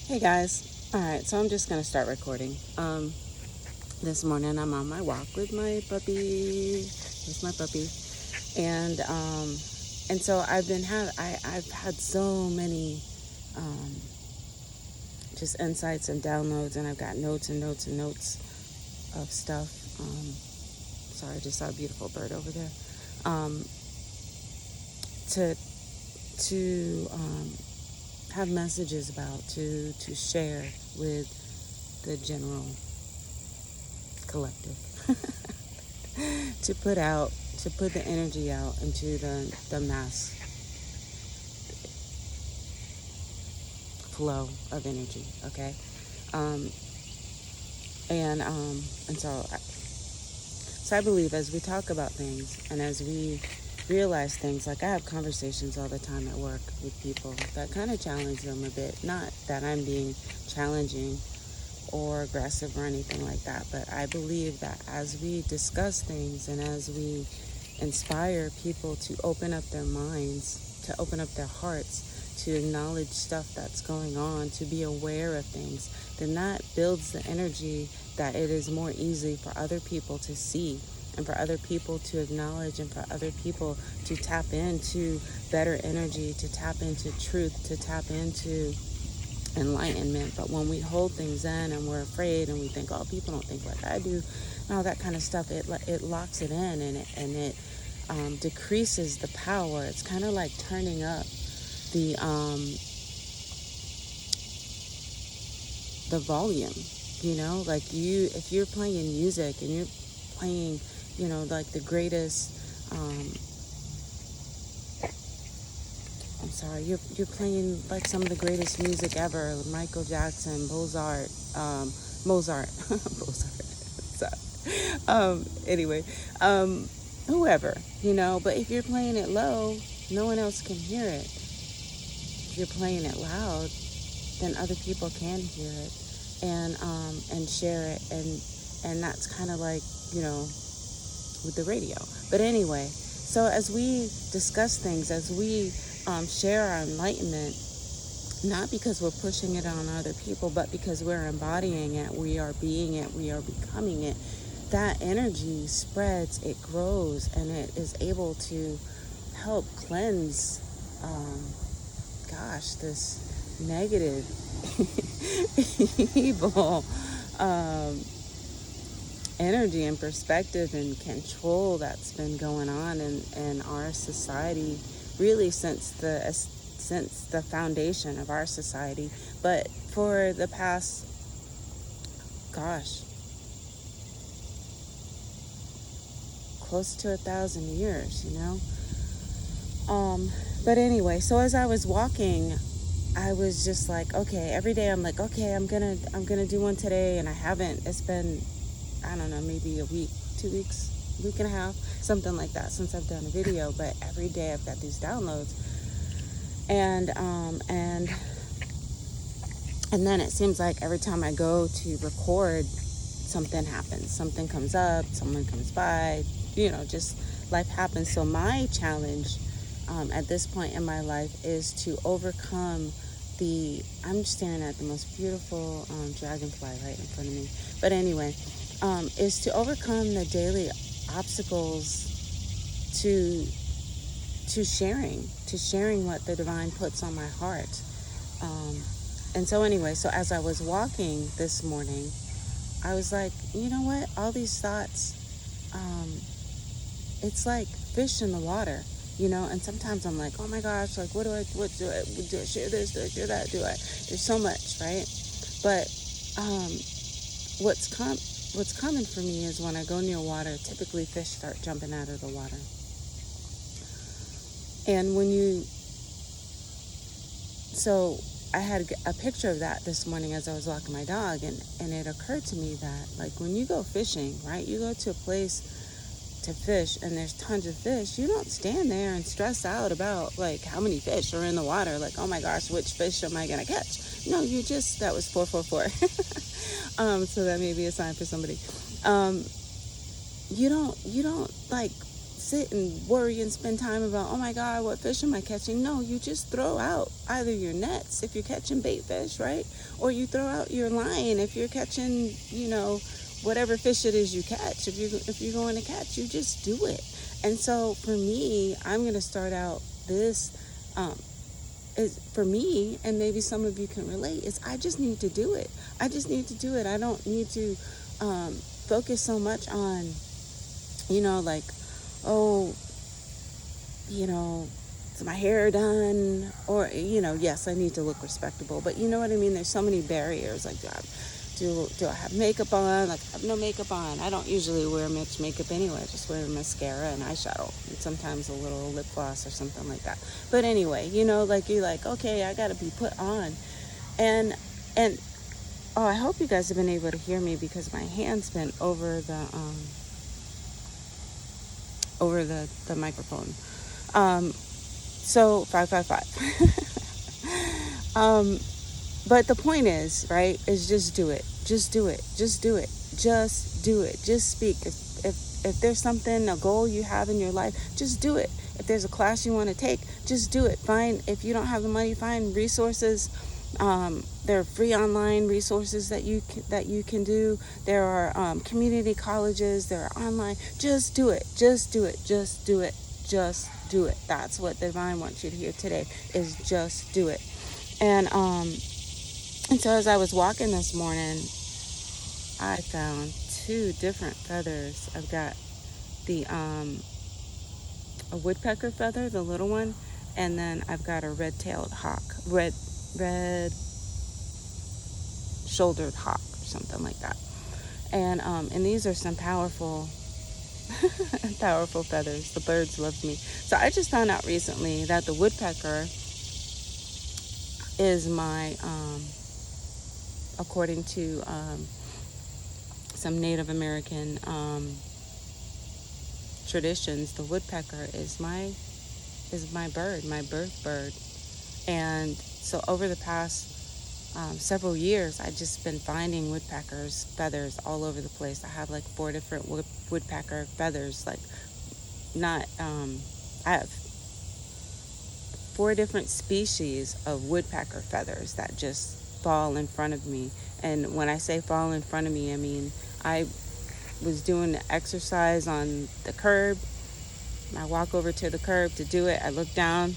Hey guys. All right, so I'm just gonna start recording. This morning I'm on my walk with my puppy. With my puppy, and so I've had so many just insights and downloads, and I've got notes and notes and notes of stuff. Sorry, I just saw a beautiful bird over there. Um, to to have messages about to share with the general collective. To put the energy out into the mass flow of energy. Okay. um and so I believe as we talk about things and as we realize things, like I have conversations all the time at work with people that kind of challenge them a bit. Not that I'm being challenging or aggressive or anything like that, but I believe that as we discuss things and as we inspire people to open up their minds, to open up their hearts, to acknowledge stuff that's going on, to be aware of things, then that builds the energy that it is more easy for other people to see and for other people to acknowledge and for other people to tap into better energy, to tap into truth, to tap into enlightenment. But when we hold things in and we're afraid and we think, oh, people don't think like I do, and all that kind of stuff, it locks it in, and it decreases the power. It's kind of like turning up the volume. Like if you're playing music and you're playing, like the greatest. I'm sorry, you're playing like some of the greatest music ever, Michael Jackson, Mozart, Mozart, Mozart. Anyway, whoever, But if you're playing it low, no one else can hear it. If you're playing it loud, then other people can hear it and share it, and that's kind of like with the radio. But anyway, so as we discuss things, as we share our enlightenment, not because we're pushing it on other people, but because we're embodying it, we are being it, we are becoming it, that energy spreads, it grows, and it is able to help cleanse, this negative, evil energy and perspective and control that's been going on in our society, really since the foundation of our society. But for the past, close to 1,000 years, but anyway, so as I was walking, I was just like, okay, every day I'm like, okay, I'm gonna do one today, and I haven't. It's been, I don't know, maybe a week, 2 weeks, week and a half, something like that since I've done a video. But every day I've got these downloads, and then it seems like every time I go to record, something happens, something comes up, someone comes by, just life happens. So my challenge at this point in my life is to overcome I'm staring at the most beautiful dragonfly right in front of me. But anyway, is to overcome the daily obstacles to sharing what the divine puts on my heart. And so anyway, so as I was walking this morning, I was like, you know what? All these thoughts, it's like fish in the water. And sometimes I'm like, oh my gosh, like, do I share this? Do I share that? There's so much, right? But what's common for me is when I go near water, typically fish start jumping out of the water. And so I had a picture of that this morning as I was walking my dog, and it occurred to me that, like, when you go fishing, right, you go to a place to fish and there's tons of fish, you don't stand there and stress out about like how many fish are in the water, like, oh my gosh, which fish am I gonna catch? No, that was 444. So that may be a sign for somebody. You don't like sit and worry and spend time about, oh my God, what fish am I catching? No, you just throw out either your nets if you're catching bait fish, right? Or you throw out your line if you're catching, whatever fish it is you catch. If you're going to catch, you just do it. And so for me, I'm going to start out this, is for me, and maybe some of you can relate, is I just need to do it. I just need to do it. I don't need to focus so much on, like, oh, is my hair done? Or, yes, I need to look respectable. But you know what I mean? There's so many barriers. Like, do I have makeup on? Like, I have no makeup on. I don't usually wear much makeup anyway. I just wear mascara and eyeshadow. And sometimes a little lip gloss or something like that. But anyway, like, you're like, okay, I got to be put on. And I hope you guys have been able to hear me because my hand's been over the microphone. So 555. But the point is, right, is just do it. Just do it. Just do it. Just do it. Just speak. If there's something, a goal you have in your life, just do it. If there's a class you want to take, just do it. If you don't have the money, find resources. There are free online resources that you can do. There are community colleges. There are online. Just do it. Just do it. Just do it. Just do it. That's what the divine wants you to hear today, is just do it. And so as I was walking this morning, I found 2 different feathers. I've got the a woodpecker feather, the little one, and then I've got a red-shouldered hawk or something like that. And these are some powerful feathers. The birds love me. So I just found out recently that the woodpecker is my according to some Native American traditions, the woodpecker is my bird, my birth bird. And so over the past several years, I've just been finding woodpeckers feathers all over the place. I have like 4 different woodpecker feathers. Like, I have 4 different species of woodpecker feathers that just fall in front of me. And when I say fall in front of me, I mean I was doing the exercise on the curb. I walk over to the curb to do it. I look down,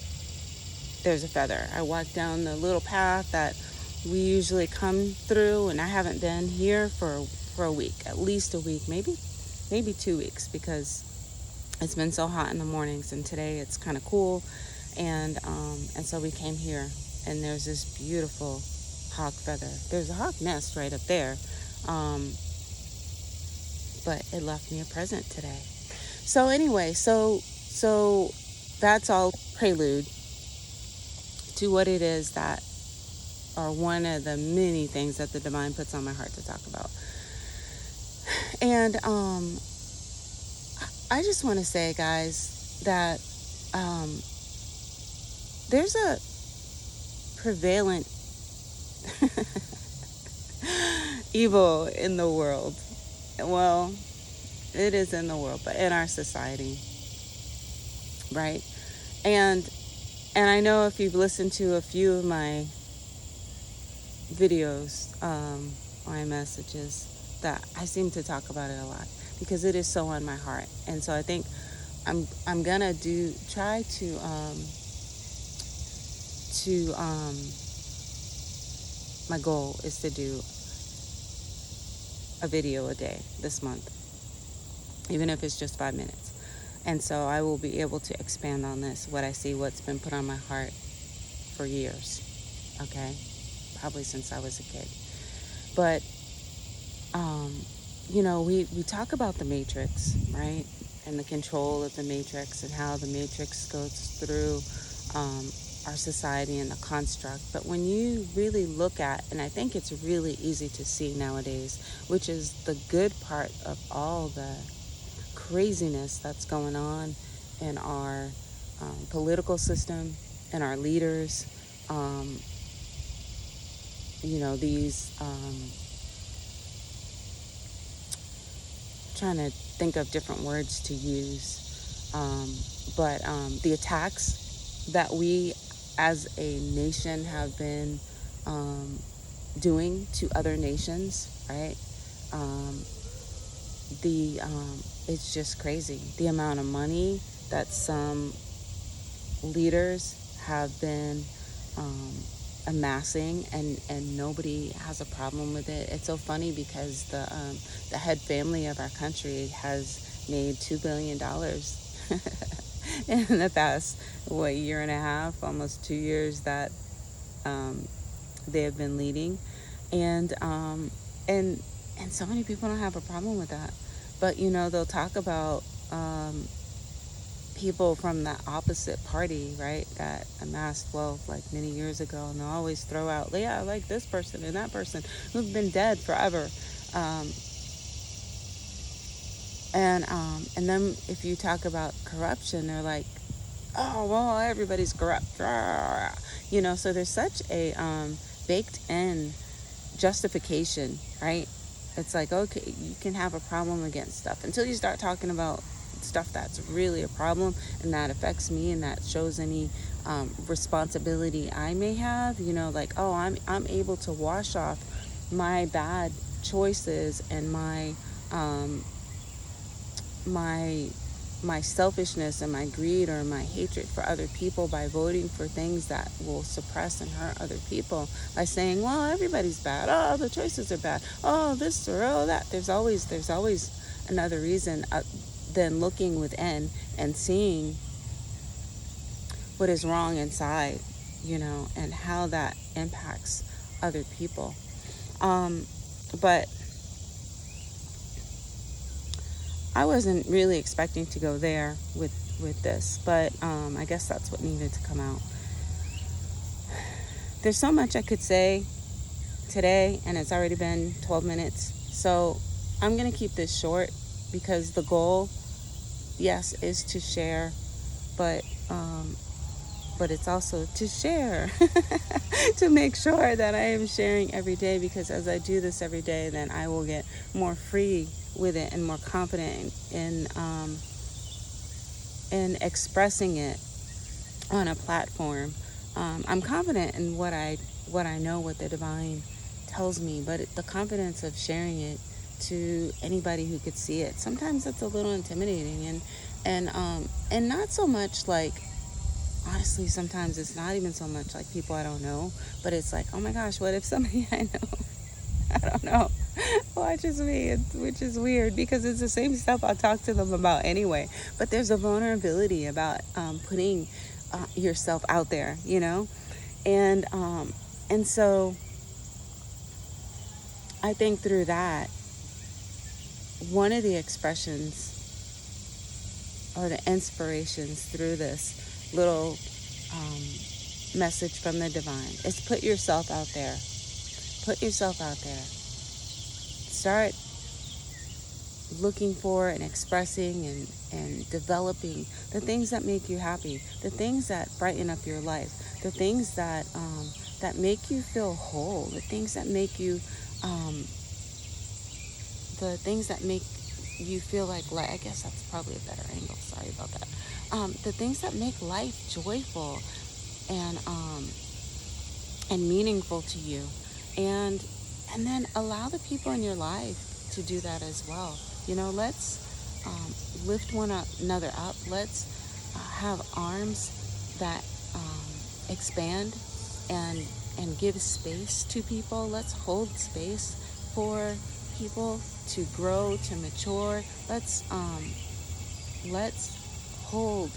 there's a feather. I walk down the little path that we usually come through, and I haven't been here for a week, at least a week, maybe 2 weeks, because it's been so hot in the mornings, and today it's kind of cool. And so we came here, and there's this beautiful hawk feather. There's a hawk nest right up there, but it left me a present today. So anyway, so that's all prelude to what it is that, or one of the many things that the divine puts on my heart to talk about. And I just want to say, guys, that there's a prevalent evil in the world. Well, it is in the world, but in our society, right? And I know if you've listened to a few of my videos, my messages, that I seem to talk about it a lot because it is so on my heart. And so I think I'm gonna try to my goal is to do a video a day this month, even if it's just 5 minutes. And so I will be able to expand on this, what I see, what's been put on my heart for years, okay? Probably since I was a kid. But, we talk about the matrix, right? And the control of the matrix and how the matrix goes through our society and the construct. But when you really look at, and I think it's really easy to see nowadays, which is the good part of all the craziness that's going on in our political system and our leaders, these trying to think of different words to use, But the attacks that we as a nation have been doing to other nations, right? Um, it's just crazy. The amount of money that some leaders have been um, amassing, and nobody has a problem with it. It's so funny because the head family of our country has made $2 billion in the past year and a half, almost 2 years that they have been leading, and and and so many people don't have a problem with that. But they'll talk about people from the opposite party, right, that amassed wealth like many years ago, and they'll always throw out, yeah, like this person and that person who've been dead forever. Um, and then if you talk about corruption, they're like, oh, well, everybody's corrupt. So there's such a baked in justification, right? It's like, okay, you can have a problem against stuff until you start talking about stuff that's really a problem and that affects me and that shows any responsibility I may have, like, oh, I'm able to wash off my bad choices and my selfishness and my greed or my hatred for other people by voting for things that will suppress and hurt other people, by saying, well, everybody's bad, oh, the choices are bad, oh, this or oh, that. There's always another reason than looking within and seeing what is wrong inside, and how that impacts other people. But I wasn't really expecting to go there with this, but I guess that's what needed to come out. There's so much I could say today, and it's already been 12 minutes. So I'm going to keep this short because the goal, yes, is to share, but it's also to share, to make sure that I am sharing every day, because as I do this every day, then I will get more free with it and more confident in expressing it on a platform. I'm confident in what I know, what the divine tells me, but the confidence of sharing it to anybody who could see it, sometimes it's a little intimidating, and not so much like, honestly, sometimes it's not even so much like people I don't know, but it's like, oh my gosh, what if somebody I know, I don't know, watches me, which is weird because it's the same stuff I'll talk to them about anyway. But there's a vulnerability about putting yourself out there, and so I think through that, one of the expressions or the inspirations through this little message from the divine is put yourself out there. Put yourself out there. Start looking for and expressing and developing the things that make you happy, the things that brighten up your life, the things that make you feel whole, the things that make you feel like I guess that's probably a better angle. Sorry about that. The things that make life joyful and meaningful to you, and then allow the people in your life to do that as well. Let's lift one another up. Let's have arms that expand and give space to people. Let's hold space for people to grow, to mature. Let's hold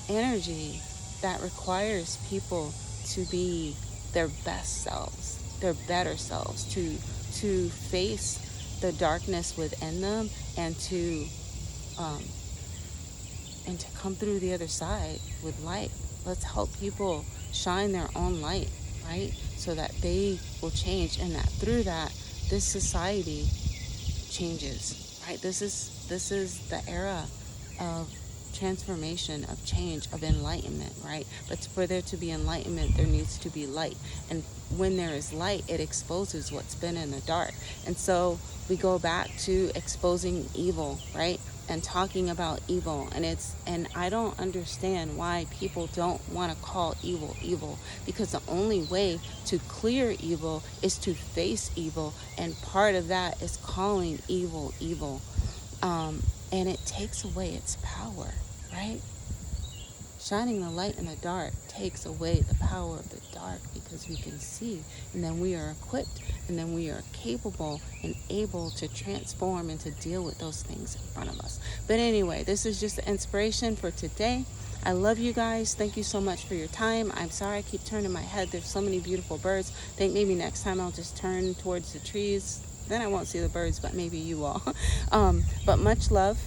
energy that requires people to be their best selves, their better selves, to face the darkness within them, and to come through the other side with light. Let's help people shine their own light, right? So that they will change, and that through that, this society changes, right? This is the era of transformation, of change, of enlightenment, right? But for there to be enlightenment, there needs to be light. And when there is light, it exposes what's been in the dark. And so we go back to exposing evil, right? and talking about evil, and I don't understand why people don't want to call evil evil, because the only way to clear evil is to face evil, and part of that is calling evil evil. And it takes away its power, right? Shining the light in the dark takes away the power of the dark, because we can see, and then we are equipped, and then we are capable and able to transform and to deal with those things in front of us. But anyway, this is just the inspiration for today. I love you guys. Thank you so much for your time. I'm sorry I keep turning my head. There's so many beautiful birds. I think maybe next time I'll just turn towards the trees. Then I won't see the birds, but maybe you all. But much love.